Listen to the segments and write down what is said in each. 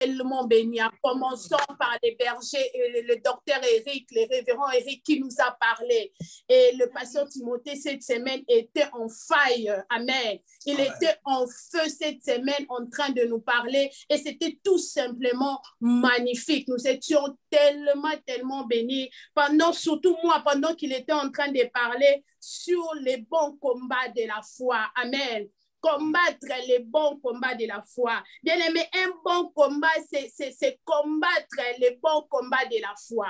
tellement béni. Commençons par les bergers, le docteur Eric, le révérend Eric qui nous a parlé. Et le pasteur Timothée cette semaine était en faille. Amen. Il était en feu cette semaine en train de nous parler et c'était tout simplement magnifique. Nous étions tellement bénis. Surtout moi, pendant qu'il était en train de parler sur les bons combats de la foi. Amen. Combattre les bons combats de la foi. Bien aimé, un bon combat, c'est combattre les bons combats de la foi.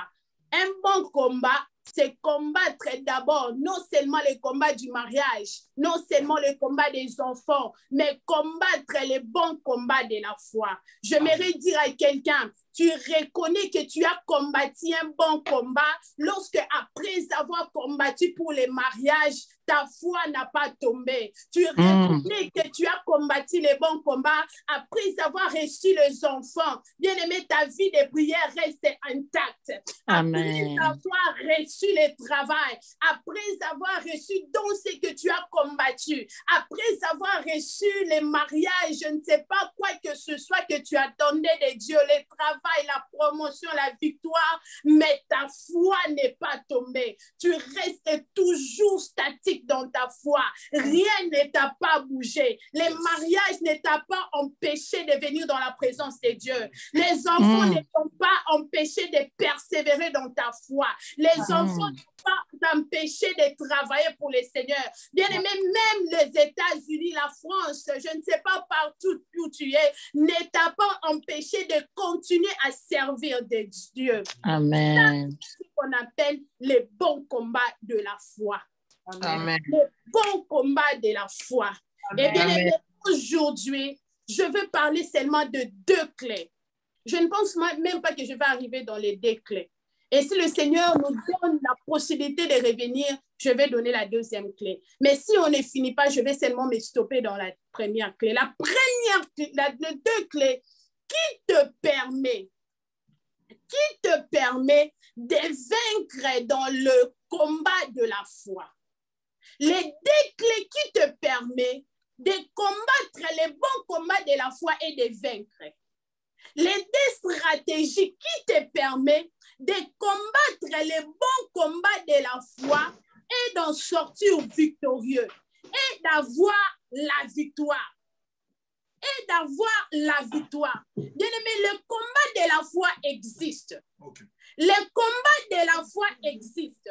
Un bon combat, c'est combattre d'abord non seulement les combats du mariage, non seulement les combats des enfants, mais combattre les bons combats de la foi. J'aimerais dire à quelqu'un, tu reconnais que tu as combattu un bon combat lorsque après avoir combattu pour les mariages, ta foi n'a pas tombé. Tu reconnais que tu as combattu les bons combats après avoir reçu les enfants. Bien aimé, ta vie de prière reste intacte. Après avoir reçu le travail, après avoir reçu donc ce que tu as combattu, après avoir reçu les mariages, je ne sais pas quoi que ce soit que tu attendais de Dieu, le travail, la promotion, la victoire, mais ta foi n'est pas tombée. Tu restes toujours statique dans ta foi. Rien ne t'a pas bougé. Les mariages ne t'ont pas empêché de venir dans la présence de Dieu. Les enfants ne t'ont pas empêché de persévérer dans ta foi. Les enfants ne t'ont pas empêché de travailler pour le Seigneur. Bien aimé, même les États-Unis, la France, je ne sais pas partout où tu es, ne t'a pas empêché de continuer à servir de Dieu. Amen. C'est ce qu'on appelle les bons combats de la foi. Amen. Les bons combats de la foi. Amen. Et bien aimé, aujourd'hui, je veux parler seulement de 2 clés. Je ne pense même pas que je vais arriver dans les 2 clés. Et si le Seigneur nous donne la possibilité de revenir, je vais donner la 2e clé. Mais si on ne finit pas, je vais seulement me stopper dans la première clé. La première clé, les 2 clés qui te permet de vaincre dans le combat de la foi. Les 2 clés qui te permettent de combattre les bons combats de la foi et de vaincre. Les 2 stratégies qui te permettent de combattre les bons combats de la foi et d'en sortir victorieux et d'avoir la victoire. Bien aimé, le combat de la foi existe. Okay. Le combat de la foi existe.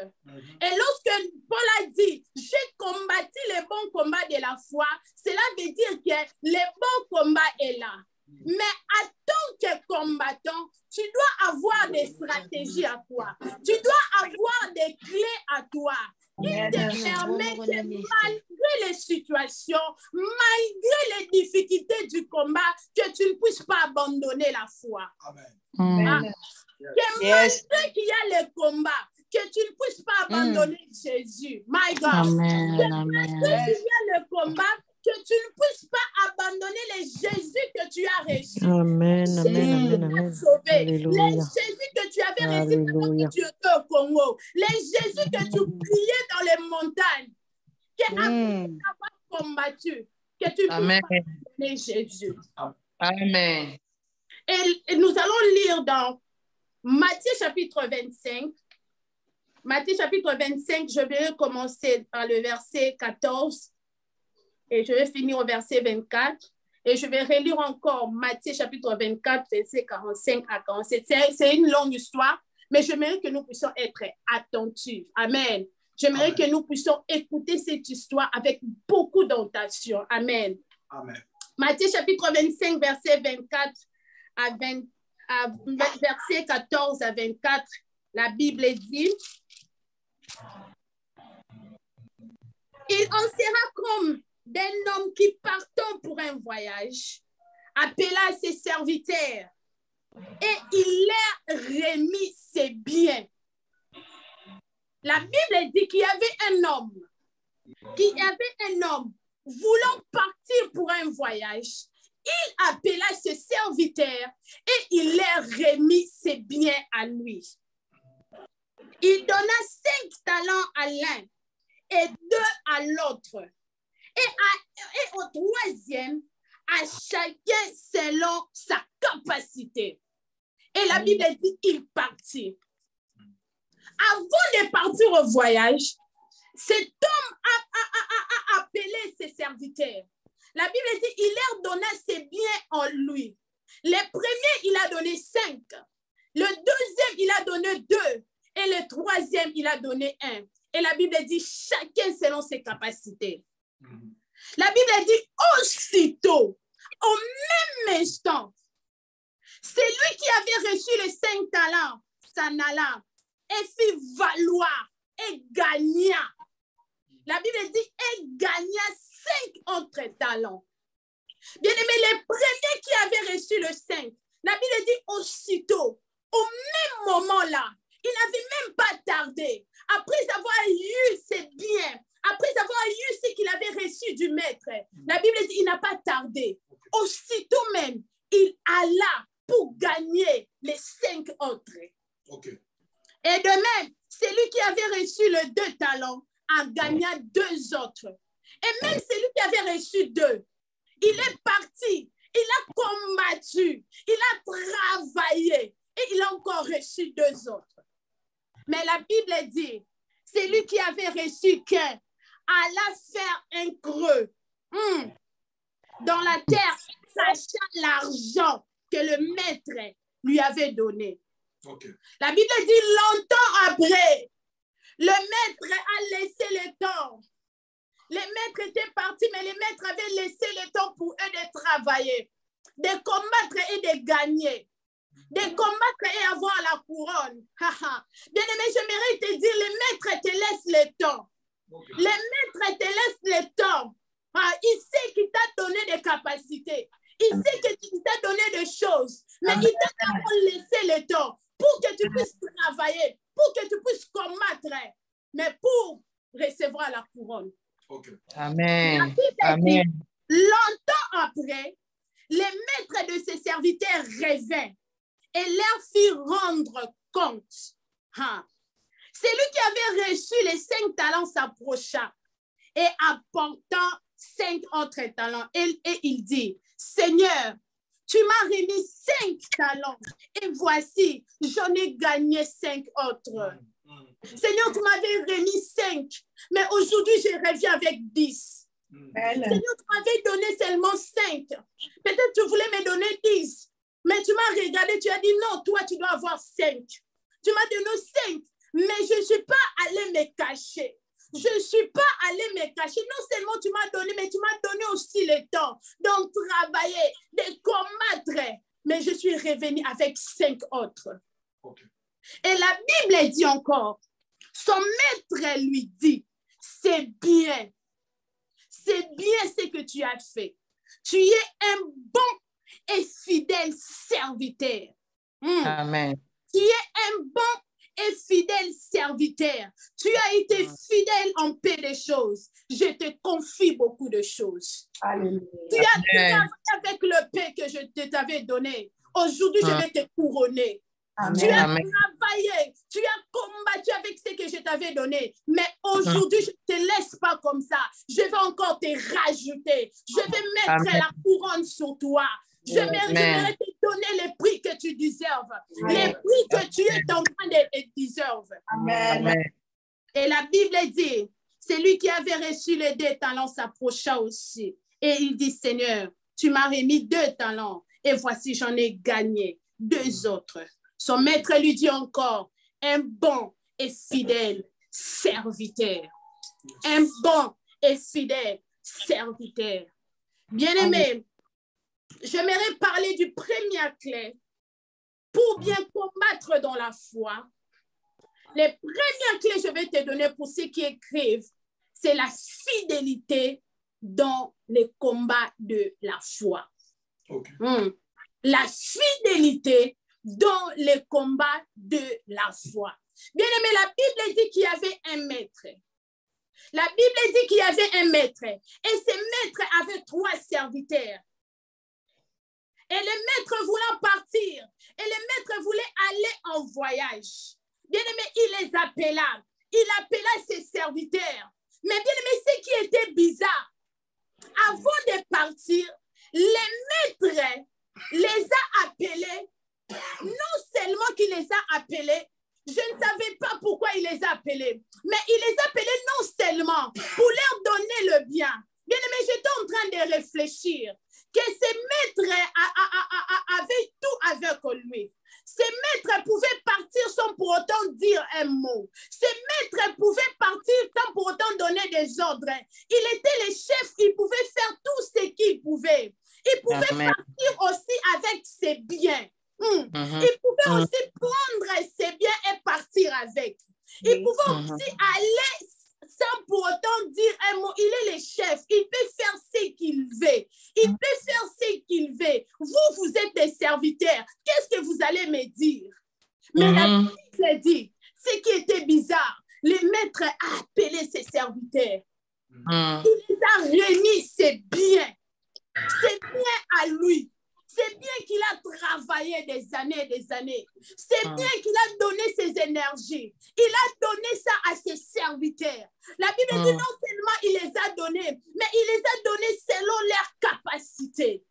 Et lorsque Paul a dit, j'ai combattu les bons combats de la foi, cela veut dire que le bon combat est là. Mais en tant que combattant, tu dois avoir des stratégies à toi. Tu dois avoir des clés à toi qui te permettent que malgré les situations, malgré les difficultés du combat, que tu ne puisses pas abandonner la foi. Amen. Que malgré qu'il y a le combat, que tu ne puisses pas abandonner Jésus. My God. Amen. Que malgré qu'il y a le combat, que tu ne puisses pas abandonner les Jésus que tu as reçus. Amen, Jésus amen, t'a sauvé. Alléluia. Les Jésus que tu avais reçus pendant que tu étais au Congo. Les Jésus que tu priais dans les montagnes. Qu'après avoir combattu, que tu puisses pas abandonner Jésus. Amen. Et nous allons lire dans Matthieu chapitre 25. Matthieu chapitre 25, je vais commencer par le verset 14. Et je vais finir au verset 24. Et je vais relire encore Matthieu chapitre 24, verset 45 à 47. C'est une longue histoire, mais j'aimerais que nous puissions être attentifs. Amen. J'aimerais que nous puissions écouter cette histoire avec beaucoup d'attention. Amen. Amen. Matthieu chapitre 25, verset 24 à verset 14 à 24, la Bible dit, il en sera comme d'un homme qui partant pour un voyage, appela ses serviteurs et il leur remit ses biens. La Bible dit qu'il y avait un homme voulant partir pour un voyage. Il appela ses serviteurs et il leur remit ses biens à lui. Il donna 5 talents à l'un et 2 à l'autre. Et au 3e, à chacun selon sa capacité. Et la Bible dit, il partit. Avant de partir au voyage, cet homme a appelé ses serviteurs. La Bible dit, il leur donna ses biens en lui. Les premiers, il a donné 5. Le deuxième, il a donné 2. Et le troisième, il a donné 1. Et la Bible dit, chacun selon ses capacités. La Bible dit, aussitôt, au même instant, celui qui avait reçu les 5 talents s'en alla et fit valoir et gagna. La Bible dit, et gagna 5 autres talents. Bien aimé, les premiers qui avaient reçu le 5, la Bible dit aussitôt, au même moment-là, il n'avait même pas tardé. Après avoir eu ses biens, après avoir eu ce qu'il avait reçu du maître, la Bible dit, il n'a pas tardé. Aussitôt même, il alla pour gagner les 5 autres. Okay. Et de même, celui qui avait reçu les 2 talents en gagna 2 autres. Et même celui qui avait reçu 2, il est parti, il a combattu, il a travaillé et il a encore reçu 2 autres. Mais la Bible dit, celui qui avait reçu qu'un alla faire un creux dans la terre, sachant l'argent que le maître lui avait donné. Okay. La Bible dit, longtemps après, le maître a laissé le temps. Les maîtres étaient partis, mais les maîtres avaient laissé le temps pour eux de travailler, de combattre et de gagner, de combattre et avoir la couronne. Bien aimé, j'aimerais te dire, les maîtres te laissent le temps. Okay. Les maîtres te laissent le temps. Il sait qu'il t'a donné des capacités. Il sait qu'il t'a donné des choses. Mais il t'a laissé le temps pour que tu puisses travailler, pour que tu puisses combattre, mais pour recevoir la couronne. Okay. Amen. Amen. Longtemps après, les maîtres de ses serviteurs revinrent et leur firent rendre compte. Celui qui avait reçu les 5 talents s'approcha et apportant 5 autres talents. Et il dit, Seigneur, tu m'as remis 5 talents et voici, j'en ai gagné 5 autres. Seigneur, tu m'avais remis 5, mais aujourd'hui, je reviens avec 10. Seigneur, tu m'avais donné seulement 5. Peut-être tu voulais me donner 10, mais tu m'as regardé, tu as dit non, toi, tu dois avoir 5. Tu m'as donné 5, mais je ne suis pas allé me cacher. Je ne suis pas allé me cacher. Non seulement tu m'as donné, mais tu m'as donné aussi le temps de travailler, de combattre. Mais je suis revenu avec 5 autres. Okay. Et la Bible dit encore, son maître lui dit, c'est bien ce que tu as fait. Tu es un bon et fidèle serviteur. Amen. Tu es un bon et fidèle serviteur. Tu as été fidèle en peu de choses. Je te confie beaucoup de choses. Alléluia. Tu as travaillé avec le pain que je t'avais donné. Aujourd'hui, je vais te couronner. Amen. Tu as Amen. travaillé, tu as combattu avec ce que je t'avais donné. Mais aujourd'hui, je ne te laisse pas comme ça. Je vais encore te rajouter. Je vais mettre la couronne sur toi. Je vais te donner les prix que tu déserves. Les prix que tu es en train de déserver. Amen. Et la Bible dit, celui qui avait reçu les 2 talents s'approcha aussi. Et il dit, Seigneur, tu m'as remis 2 talents. Et voici, j'en ai gagné 2 autres. Son maître lui dit encore, un bon et fidèle serviteur. Un bon et fidèle serviteur. Bien-aimé, j'aimerais parler du premier clé pour bien combattre dans la foi. Les premières clés que je vais te donner pour ceux qui écrivent, c'est la fidélité dans les combats de la foi. Okay. La fidélité dans les combats de la foi. Bien aimé, la Bible dit qu'il y avait un maître. La Bible dit qu'il y avait un maître. Et ce maître avait 3 serviteurs. Et le maître voulant partir. Et le maître voulait aller en voyage. Bien aimé, il les appela. Il appela ses serviteurs. Mais bien aimé, ce qui était bizarre, avant de partir, Les maîtres les a appelés, non seulement qu'il les a appelés, je ne savais pas pourquoi il les a appelés, mais il les a appelés non seulement pour leur donner le bien. Bien aimé, j'étais en train de réfléchir que ces maîtres avaient tout avec lui. Ces maîtres pouvaient partir sans pour autant dire un mot. Ces maîtres pouvaient partir sans pour autant donner des ordres. Il était le chef, il pouvait faire tout ce qu'il pouvait. Il pouvait partir aussi avec ses biens. Il pouvait aussi prendre ses biens et partir avec. Il pouvait aussi aller sans pour autant dire un mot. Il est le chef. Il peut faire ce qu'il veut. Il peut faire ce qu'il veut. Vous, vous êtes des serviteurs. Qu'est-ce que vous allez me dire? Mais la Bible dit, ce qui était bizarre, le maître a appelé ses serviteurs. Il les a remis ses biens. Ses biens à lui. C'est bien qu'il a travaillé des années et des années. C'est bien qu'il a donné ses énergies. Il a donné ça à ses serviteurs. La Bible dit non seulement il les a donnés, mais il les a donnés selon leur capacité.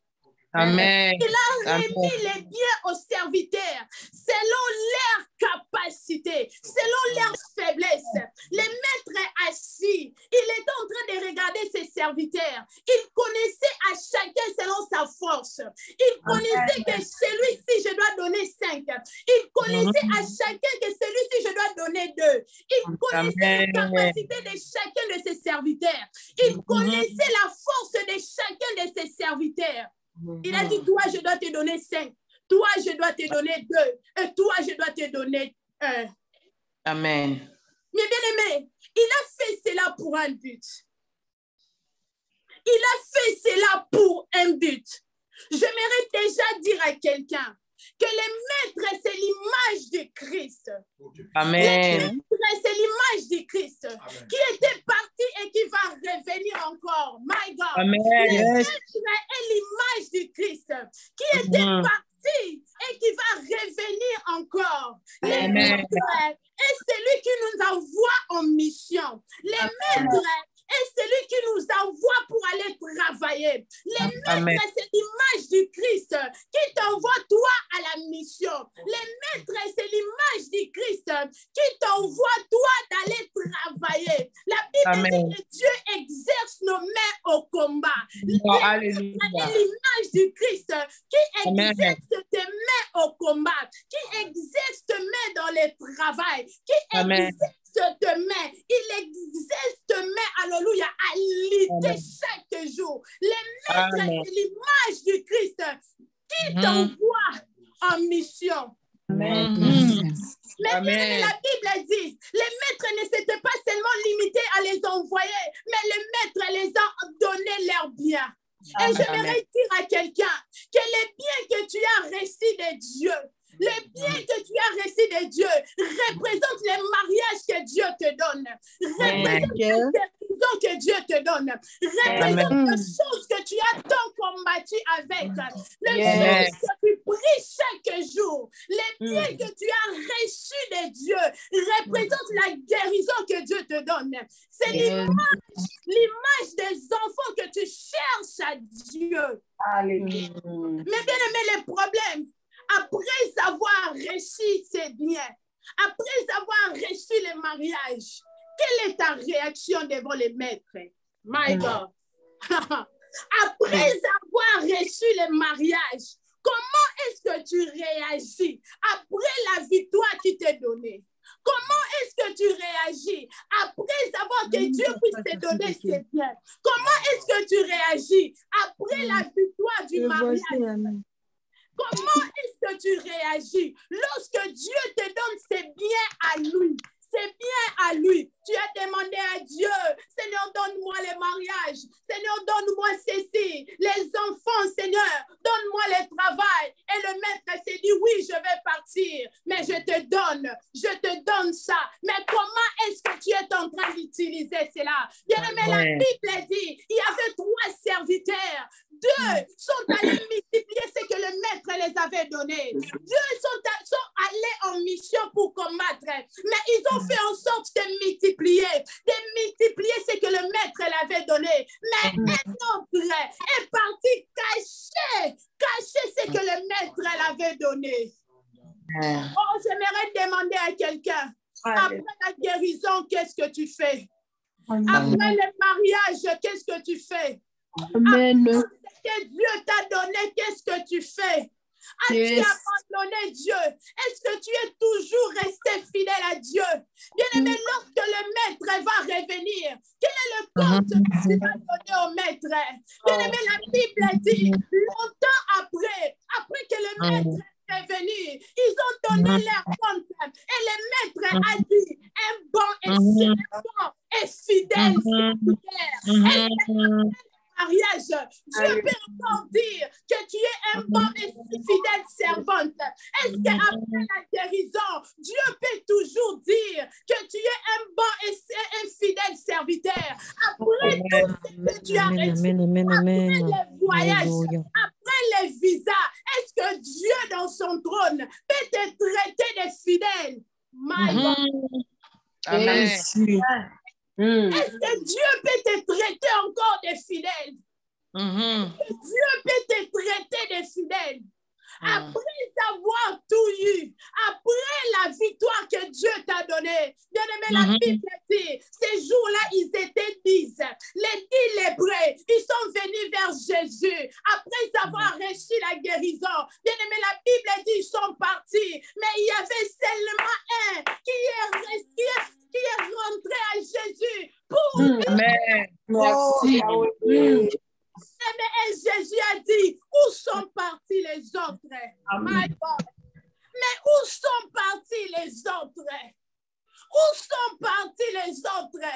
Amen. Il a remis les biens aux serviteurs selon leur capacité, selon leur faiblesse. Les maîtres assis, il était en train de regarder ses serviteurs. Il connaissait à chacun selon sa force. Il connaissait que celui-ci, je dois donner 5. Il connaissait à chacun que celui-ci, je dois donner 2. Il connaissait les capacités de chacun de ses serviteurs. Il connaissait la force de chacun de ses serviteurs. Il a dit, toi, je dois te donner 5. Toi, je dois te donner 2. Et toi, je dois te donner 1. Amen. Mais bien aimé, il a fait cela pour un but. Il a fait cela pour un but. J'aimerais déjà dire à quelqu'un que les maîtres, c'est l'image de Christ. Amen. Les maîtres, c'est l'image de Christ qui était parti et qui va revenir encore. My God. Amen. Les maîtres est l'image de Christ qui était parti et qui va revenir encore. Les maîtres est celui qui nous envoie en mission. Les maîtres est celui qui nous envoie pour aller travailler. Les maîtres, c'est l'image du Christ qui t'envoie toi à la mission. Les maîtres, c'est l'image du Christ qui t'envoie toi d'aller travailler. La Bible dit que Dieu exerce nos mains au combat. L'image du Christ qui exerce tes mains au combat, qui exerce tes mains dans le travail, qui exerce tes mains. Il exerce tes mains, alléluia, à lutter chaque jour. Les maîtres, c'est l'image du Christ qui t'envoie en mission. Amen. Mais bien, la Bible dit, les maîtres ne s'étaient pas seulement limités à les envoyer, mais les maîtres les ont donné leurs biens. Et j'aimerais dire à quelqu'un que les biens que tu as reçus de Dieu, les biens que tu as reçus de Dieu représentent les mariages que Dieu te donne, représentent les guérisons que Dieu te donne, représentent les choses que tu as tant combattu avec, les choses que tu pries chaque jour, les biens que tu as reçus de Dieu représentent la guérison que Dieu te donne. C'est l'image des enfants que tu cherches à Dieu. Alléluia. Mais bien aimé, le problème, après avoir reçu ces biens, après avoir reçu le mariage, quelle est ta réaction devant les maîtres? My God. Après avoir reçu le mariage, comment est-ce que tu réagis après la victoire qui t'est donnée? Comment est-ce que tu réagis après avoir que Dieu puisse te donner ses biens? Comment est-ce que tu réagis après la victoire du mariage? Comment est-ce que tu réagis lorsque Dieu te donne ses biens à lui? C'est bien à lui. Tu as demandé à Dieu, Seigneur, donne-moi le mariage. Seigneur, donne-moi ceci. Les enfants, Seigneur, donne-moi le travail. Et le maître s'est dit, oui, je vais partir, mais je te donne ça. Mais comment est-ce que tu es en train d'utiliser cela? Bien aimé, la Bible dit, il y avait 3 serviteurs. 2 sont allés multiplier ce que le maître les avait donné. 2 sont aller en mission pour combattre. Mais ils ont fait en sorte de multiplier. De multiplier ce que le maître l'avait donné. Mais un autre est parti cacher ce que le maître l'avait donné. Oh, j'aimerais demander à quelqu'un, après la guérison, qu'est-ce que tu fais? Après le mariage, qu'est-ce que tu fais? Amen. Après ce que Dieu t'a donné, qu'est-ce que tu fais? As-tu abandonné Dieu? Est-ce que tu es toujours resté fidèle à Dieu? Bien-aimé, lorsque le maître va revenir, quel est le compte que tu vas donner au maître? Bien-aimé, la Bible dit, longtemps après que le maître est venu, ils ont donné leur compte et le maître a dit, un bon et fidèle serviteur. Mariage, Dieu peut encore dire que tu es un bon et fidèle servante. Est-ce qu'après la guérison, Dieu peut toujours dire que tu es un bon et un fidèle serviteur? Après tout ce que tu as reçu, après les voyages, après les visas, est-ce que Dieu dans son trône peut te traiter de fidèle? My God. Amen. Est-ce que Dieu peut te traiter encore de fidèle? Est-ce que Dieu peut te traiter de fidèle? Après avoir tout eu, après la victoire que Dieu t'a donnée, bien-aimé, la Bible dit, ces jours-là, ils étaient 10. Les 10 lépreux, ils sont venus vers Jésus après avoir reçu la guérison. Bien-aimé, la Bible dit, ils sont partis, mais il y avait seulement un qui est rentré à Jésus pour lui. Amen. Merci. Et Jésus a dit, où sont partis les autres? My God. Mais où sont partis les autres? Où sont partis les autres?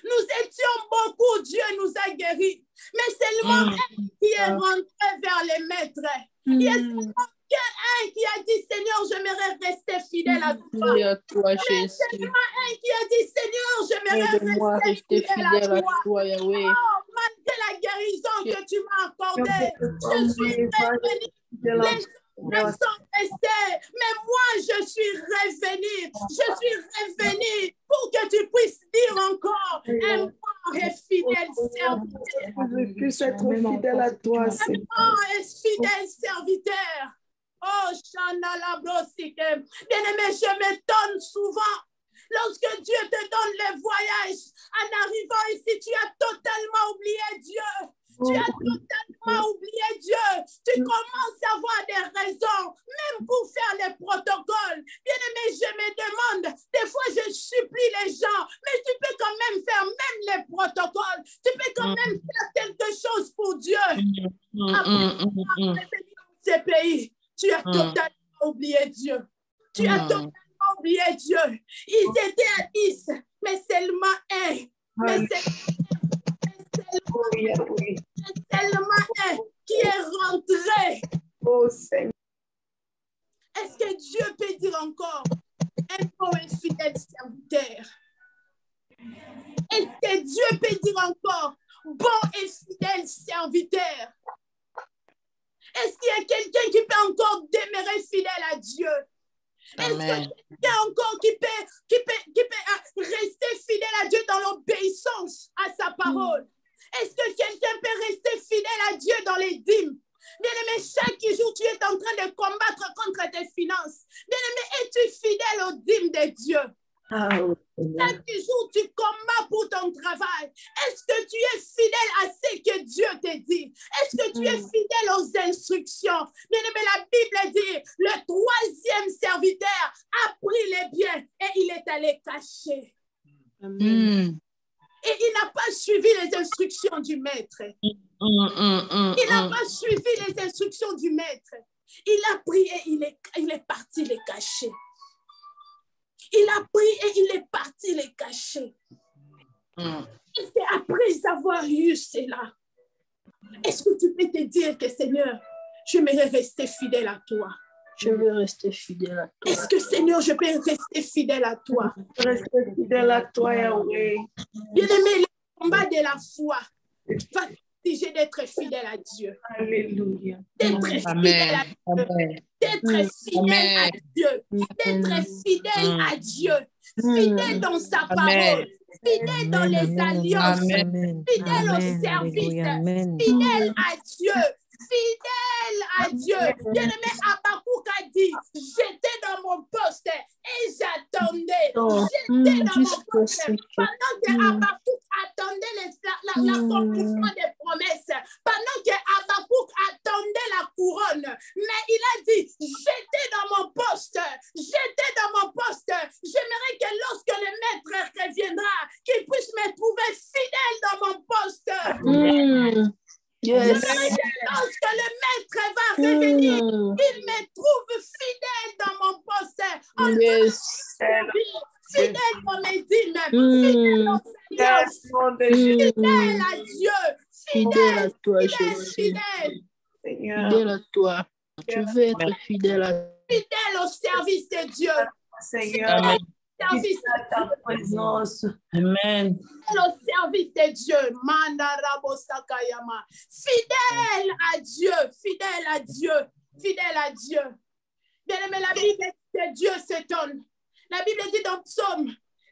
Nous étions beaucoup, Dieu nous a guéris. Mais seulement un qui est rentré vers les maîtres. Il y a seulement un qui a dit, Seigneur, j'aimerais rester fidèle à toi. Oui, à toi, Il y a Jésus. seulement un qui a dit, Seigneur, j'aimerais rester fidèle à toi. Yahweh. Oh, malgré la guérison que tu m'as accordée, je suis revenu. Les autres sont restés, mais moi, je suis revenu. Je suis revenu pour que tu puisses dire encore un bon et fidèle serviteur. Je puisse être fidèle à toi, Un Seigneur. bon et fidèle serviteur. Oh, Shana la Brosike. Bien-aimé, je m'étonne souvent. Lorsque Dieu te donne les voyages, en arrivant ici, tu as totalement oublié Dieu. Tu as totalement oublié Dieu. Tu commences à avoir des raisons, même pour faire les protocoles. Bien-aimé, je me demande, des fois je supplie les gens, mais tu peux quand même faire même les protocoles. Tu peux quand même faire quelque chose pour Dieu. Après ces pays, tu as totalement oublié Dieu. Tu as totalement oublié Dieu. Ils étaient à 10, mais seulement un. Mais seulement un qui est rentré. Oh Seigneur. Est-ce que Dieu peut dire encore un bon et fidèle serviteur? Est-ce que Dieu peut dire encore bon et fidèle serviteur? Est-ce qu'il y a quelqu'un qui peut encore demeurer fidèle à Dieu? Est-ce qu'il y a quelqu'un encore qui peut rester fidèle à Dieu dans l'obéissance à sa parole? Est-ce que quelqu'un peut rester fidèle à Dieu dans les dîmes? Bien-aimé, chaque jour, tu es en train de combattre contre tes finances. Bien-aimé, es-tu fidèle aux dîmes de Dieu? Chaque jour, tu combats pour ton travail. Est-ce que tu es fidèle à ce que Dieu te dit? Est-ce que tu es fidèle aux instructions? Bien-aimé, la Bible dit, le troisième serviteur a pris les biens et il est allé cacher. Et il n'a pas suivi les instructions du maître. Il n'a pas suivi les instructions du maître. Il a pris et il est parti les cacher. Il a pris et il est parti les cacher. Et c'est après avoir eu cela, est-ce que tu peux te dire que Seigneur, je vais rester fidèle à toi? Je veux rester fidèle à toi. Est-ce que Seigneur, je peux rester fidèle à toi? Je veux rester fidèle à toi, Yahweh. Bien-aimé, le combat de la foi va exiger d'être fidèle à Dieu. Alléluia. D'être fidèle Amen. à Dieu. Amen. D'être fidèle à Amen. Dieu. D'être fidèle à Dieu. Fidèle dans sa parole. Fidèle dans les alliances. Amen. Fidèle au service. Fidèle à Dieu. Fidèle à Dieu. Bien-aimé, Habakkuk a dit, j'étais dans mon poste et j'attendais. J'étais dans mon poste pendant que Habakkuk attendait l'accomplissement des promesses. Pendant que Habakkuk attendait la couronne. Mais il a dit, j'étais dans mon poste. J'étais dans mon poste. J'aimerais que lorsque le maître reviendra, qu'il puisse me trouver fidèle dans mon poste. Yes. Lorsque le maître va revenir, il me trouve fidèle dans mon poste. Yes. Fidèle dans mes dîmes. Fidèle dans mes alliances. Fidèle à Dieu. Fidèle à toi, Fidèle, Jésus. fidèle. Fidèle à toi. Je veux être fidèle à Fidèle au service de Dieu. Seigneur. Amen. Service À ta présence. Amen. au service de Dieu. Mandarabo Sakayama. Fidèle à Dieu. Fidèle à Dieu. Fidèle à Dieu. Bien-aimé, la Bible dit que Dieu s'étonne. La Bible dit dans Psaume,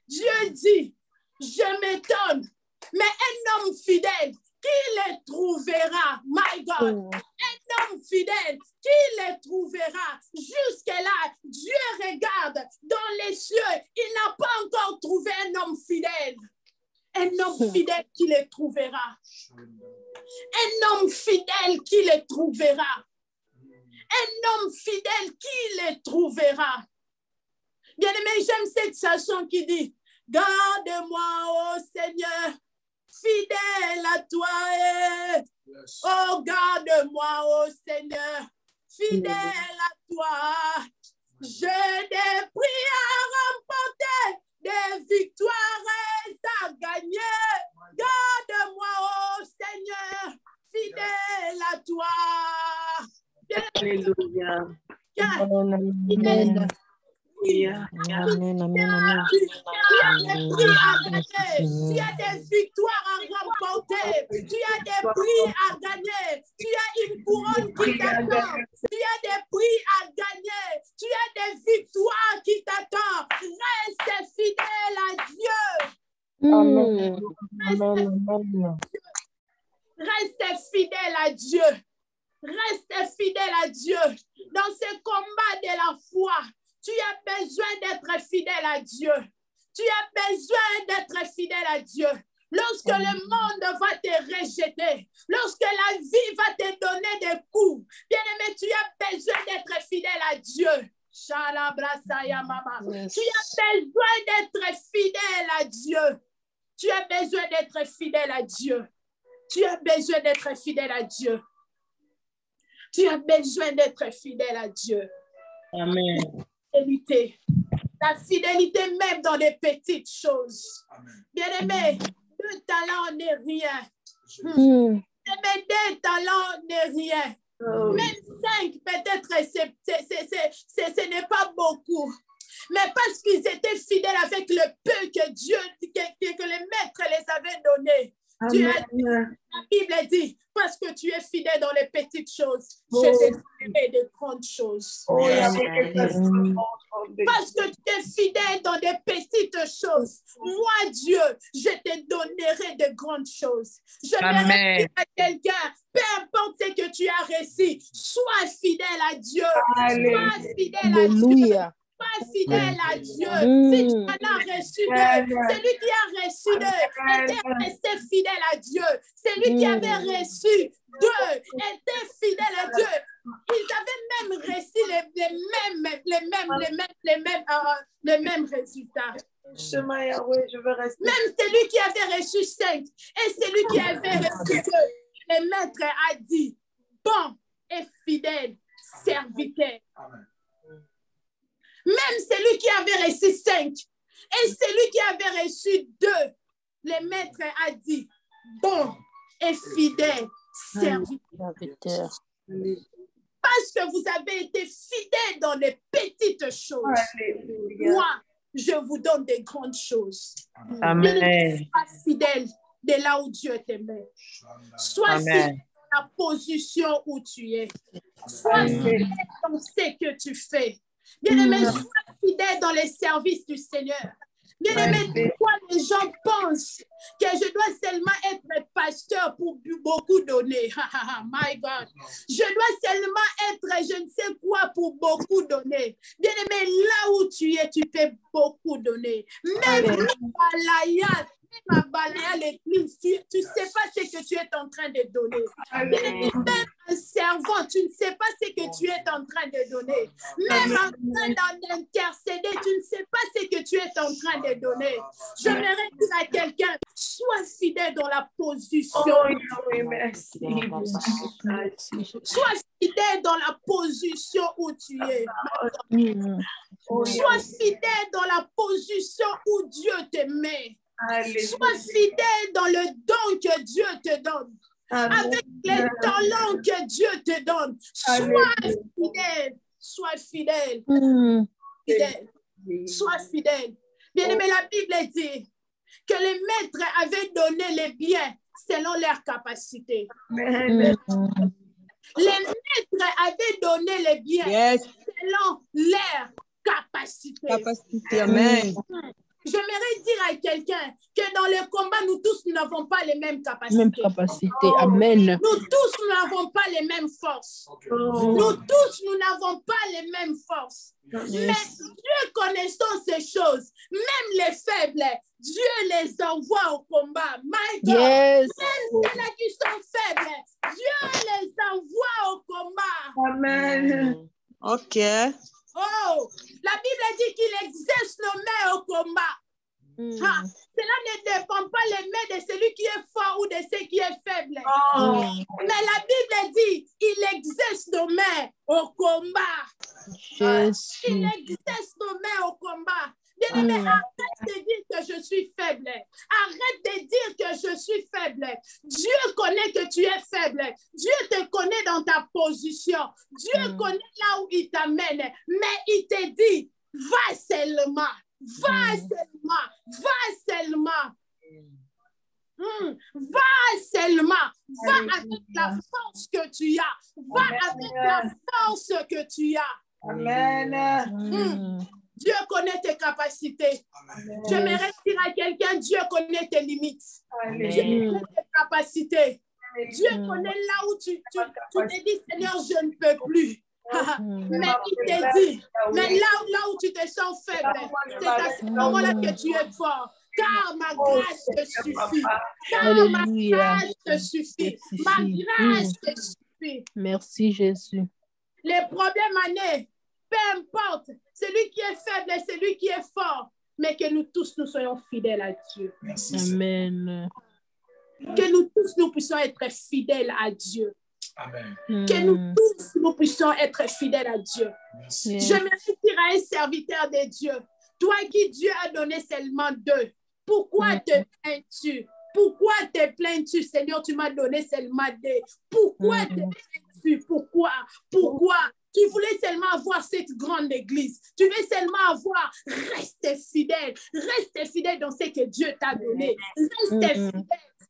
Dieu dit, je m'étonne, mais un homme fidèle, qui le trouvera? My God. Un homme fidèle, qui le trouvera? Jusque-là, Dieu regarde dans les cieux. Il n'a pas encore trouvé un homme fidèle. Un homme fidèle qui le trouvera. Un homme fidèle qui le trouvera. Un homme fidèle qui le trouvera. Bien-aimé, j'aime cette chanson qui dit, garde-moi, ô Seigneur, fidèle à toi. Oh, garde-moi, ô Seigneur, fidèle à toi. J'ai des prix à remporter, des victoires à gagner. Garde-moi, ô Seigneur, fidèle à toi. Alléluia. Fidèle. Amen. Amen. Tu as des prix à gagner. Tu as des victoires à remporter. Tu as des prix à gagner. Tu as une couronne qui t'attend. Tu as des prix à gagner. Tu as des victoires qui t'attendent. Reste fidèle à Dieu. Reste fidèle à Dieu. Reste fidèle à Dieu. Dans ce combat de la foi, tu as besoin d'être fidèle à Dieu. Tu as besoin d'être fidèle à Dieu. Lorsque le monde va te rejeter, lorsque la vie va te donner des coups, bien-aimé, tu as besoin d'être fidèle à Dieu. Tu as besoin d'être fidèle à Dieu. Tu as besoin d'être fidèle à Dieu. Tu as besoin d'être fidèle à Dieu. Tu as besoin d'être fidèle à Dieu. Amen. Fidélité. La fidélité même dans les petites choses. Bien-aimé, 2 talents n'est rien. Mais 2 talents n'est rien. Même 5, peut-être, ce n'est pas beaucoup. Mais parce qu'ils étaient fidèles avec le peu que Dieu, que le Maître les avait donné. Dieu a dit, la Bible dit, parce que tu es fidèle dans les petites choses, je te donnerai de grandes choses. Parce que tu es fidèle dans des petites choses, moi, Dieu, je te donnerai de grandes choses. Je vais dire à quelqu'un, peu importe ce que tu as reçu, sois fidèle à Dieu. Sois fidèle à Dieu. Sois fidèle à Dieu. Si tu en as reçu 2, celui qui a reçu 2 était resté fidèle à Dieu. Celui qui avait reçu 2 était fidèle à Dieu. Ils avaient même reçu les mêmes résultats. Même celui qui avait reçu 5 et celui qui avait reçu 2, le Maître a dit, bon et fidèle serviteur. Même celui qui avait reçu 5 et celui qui avait reçu 2, le Maître a dit, bon et fidèle serviteur. Parce que vous avez été fidèle dans les petites choses. Moi, je vous donne des grandes choses. Amen. Sois fidèle de là où Dieu te met. Sois fidèle dans la position où tu es. Sois fidèle dans ce que tu fais. Bien-aimé, sois fidèle dans les services du Seigneur. Bien-aimé, pourquoi les gens pensent que je dois seulement être pasteur pour beaucoup donner? My God. Je dois seulement être je ne sais quoi pour beaucoup donner. Bien-aimé, là où tu es, tu peux beaucoup donner. Même à balayer l'église, tu ne sais pas ce que tu es en train de donner. Même un servant, tu ne sais pas ce que tu es en train de donner. Même en train d'intercéder, tu ne sais pas ce que tu es en train de donner. J'aimerais dire à quelqu'un, sois fidèle dans la position. Sois fidèle dans la position où tu es. Sois fidèle dans la position où Dieu te met. Sois fidèle dans le don que Dieu te donne. Avec les talents que Dieu te donne. Sois fidèle. Sois fidèle. Fidèle. Sois fidèle. Bien-aimé, la Bible dit que les maîtres avaient donné les biens selon leur capacité. Les maîtres avaient donné les biens selon leur capacité. Amen. J'aimerais dire à quelqu'un que dans le combat, nous tous, nous n'avons pas les mêmes capacités. Même capacité. Amen. Nous tous, nous n'avons pas les mêmes forces. Nous tous, nous n'avons pas les mêmes forces. Mais Dieu connaissant ces choses, même les faibles, Dieu les envoie au combat. My God. Même ceux qui sont faibles, Dieu les envoie au combat. Amen. OK. Oh, la Bible dit qu'il exerce nos mains au combat. Cela ne dépend pas les mains de celui qui est fort ou de celui qui est faible. Mais la Bible dit il exerce nos mains au combat. Il exerce nos mains au combat. Bien-aimé, arrête de dire que je suis faible. Arrête de dire que je suis faible. Dieu connaît que tu es faible. Dieu te connaît dans ta position. Dieu connaît là où il t'amène. Mais il te dit, va seulement. Va seulement. Va seulement. Va seulement. Va avec la force que tu as. Va avec la force que tu as. Amen. Dieu connaît tes capacités. J'aimerais dire à quelqu'un, Dieu connaît tes limites. Dieu connaît tes capacités. Dieu connaît là où tu te dis, Seigneur, je ne peux plus. Mais il te dit, mais là où tu te sens faible, c'est à ce moment-là que tu es fort. Car ma grâce te suffit. Car ma grâce te suffit. Ma grâce te suffit. Merci Jésus. Les problèmes années, peu importe, celui qui est faible et celui qui est fort, mais que nous tous nous soyons fidèles à Dieu. Merci. Amen. Que nous tous nous puissions être fidèles à Dieu. Amen. Que nous tous nous puissions être fidèles à Dieu. J'aimerais dire à un serviteur de Dieu, toi qui Dieu a donné seulement 2, pourquoi te plains-tu? Pourquoi te plains-tu, Seigneur, tu m'as donné seulement 2? Pourquoi te plains-tu? Pourquoi? Tu voulais seulement avoir cette grande église. Tu veux seulement avoir, reste fidèle dans ce que Dieu t'a donné. Reste fidèle.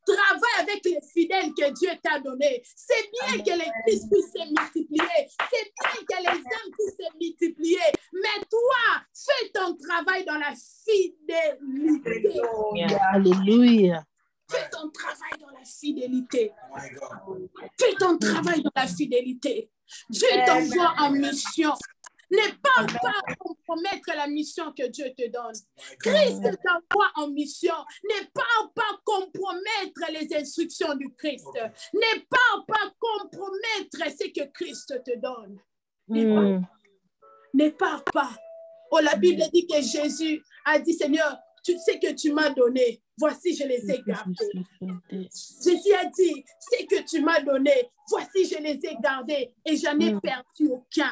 Travaille avec les fidèles que Dieu t'a donné. C'est bien que l'église puisse se multiplier. C'est bien que les hommes puissent se multiplier. Mais toi, fais ton travail dans la fidélité. Alléluia. Fais ton travail dans la fidélité. Fais ton travail dans la fidélité. Dieu t'envoie en mission. Ne parle pas compromettre la mission que Dieu te donne. Christ t'envoie en mission. Ne parle pas compromettre les instructions du Christ. Ne parle pas compromettre ce que Christ te donne. Ne parle pas. Oh, la Bible dit que Jésus a dit, Seigneur, tu sais que tu m'as donné. Voici, je les ai gardés. Jésus a dit, ce que tu m'as donné, voici, je les ai gardés et j'en ai perdu aucun.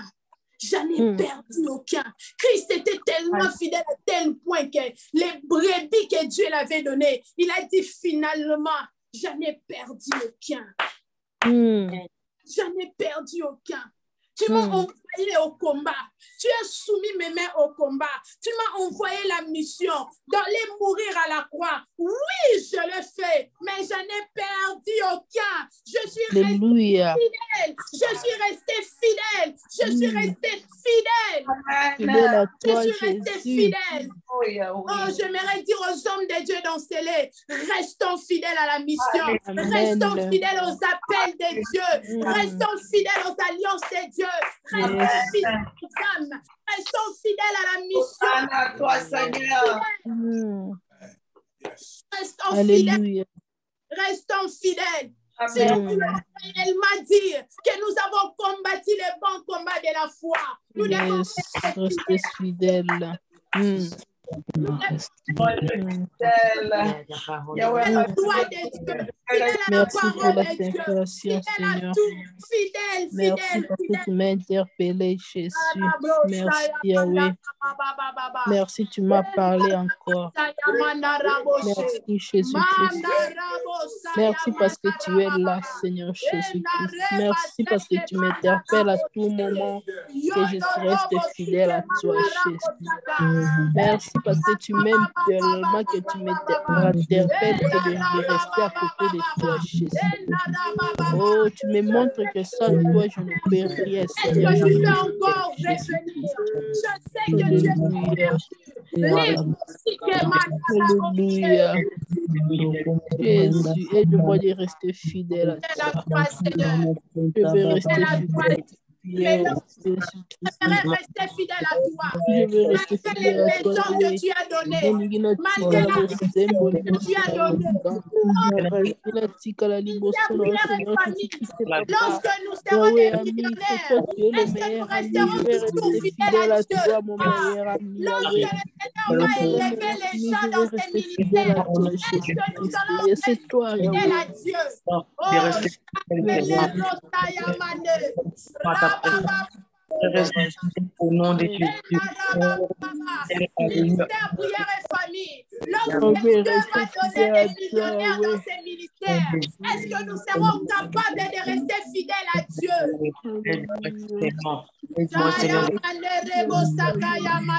J'en ai perdu aucun. Christ était tellement fidèle à tel point que les brebis que Dieu l'avait données, il a dit finalement, j'en ai perdu aucun. J'en ai perdu aucun. Tu m'as envoyé envoyé au combat. Tu as soumis mes mains au combat. Tu m'as envoyé la mission d'aller mourir à la croix. Oui, je le fais, mais je n'ai perdu aucun. Je suis restée fidèle. Je suis restée fidèle. Je suis restée fidèle. Fidèle à toi, Je suis restée Jésus. fidèle. Oh, j'aimerais dire aux hommes de Dieu dans ces lits, restons fidèles à la mission. Amen. Restons fidèles aux appels de Dieu. Restons fidèles aux alliances de Dieu. Restons fidèles aux âmes. Restons fidèles à la mission. À toi, Seigneur. Restons fidèles. Alléluia. Restons fidèles. Si Amen. nous voulons réellement dire que nous avons combattu le bon combat de la foi, nous devons Yes, rester restez fidèles. fidèle. Yahweh, Fidèle au droit de Dieu, fidèle à la Merci pour parole la de Dieu, consolation, fidèle à Seigneur. tout, fidèle, Merci fidèle, parce que fidèle. tu m'as interpellé, Jésus. Merci, Yahweh. Merci, tu m'as parlé encore. Merci, Jésus-Christ. Merci parce que tu es là, Seigneur Jésus-Christ. Merci parce que tu m'interpelles à tout moment, que je reste fidèle à toi, Jésus. Merci parce que tu m'aimes tellement que tu m'interpelles que de rester à côté de toi, Jésus. Oh, tu me montres que sans toi, je ne peux rien, Est-ce Seigneur. que tu peux encore revenir? Je sais que tu es Alléluia. Alléluia. Alléluia. Jésus, aide-moi de rester fidèle à toi. Je veux rester fidèle. Je vais rester fidèle à toi. Je veux rester Malgré les fidèle à toi. maisons que tu as données, malgré la vie que tu as donnée, lorsque nous serons des millionnaires, est-ce que nous resterons toujours fidèles à Dieu? Lorsque le Seigneur va élever les gens dans ses ministères, est-ce que nous allons rester fidèles à Dieu? Au nom de Jésus. Ministère, prière et famille. Lorsque Dieu va donner des millionnaires dans ses ministères, est-ce que nous serons capables de rester fidèles à Dieu?